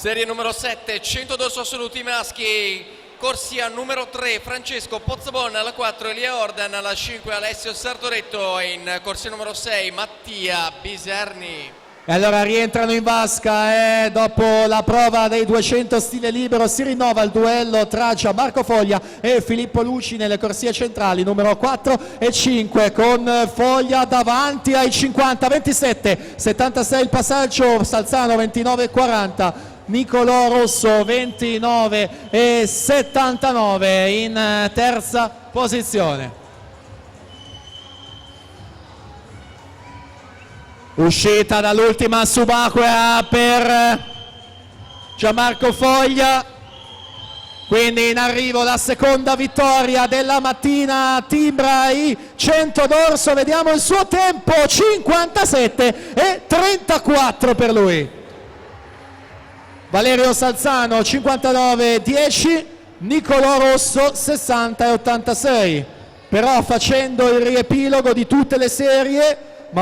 Serie numero 7, 100 dorso assoluti maschi, corsia numero 3, Francesco Pozzabon, alla 4 Elia Ordan, alla 5 Alessio Sartoretto e in corsia numero 6 Mattia Biserni. E allora rientrano in vasca dopo la prova dei 200 stile libero si rinnova il duello tra Gianmarco Foglia e Filippo Luci nelle corsie centrali numero 4 e 5 con Foglia davanti ai 50, 27, 76 il passaggio, Salzano 29 40, Nicolò Rosso 29 e 79 in terza posizione. Uscita dall'ultima subacquea per Gianmarco Foglia, quindi in arrivo la seconda vittoria della mattina, timbra i 100 d'orso, vediamo il suo tempo, 57 e 34 per lui. Valerio Salzano 59 10, Nicolò Rosso 60 e 86, però facendo il riepilogo di tutte le serie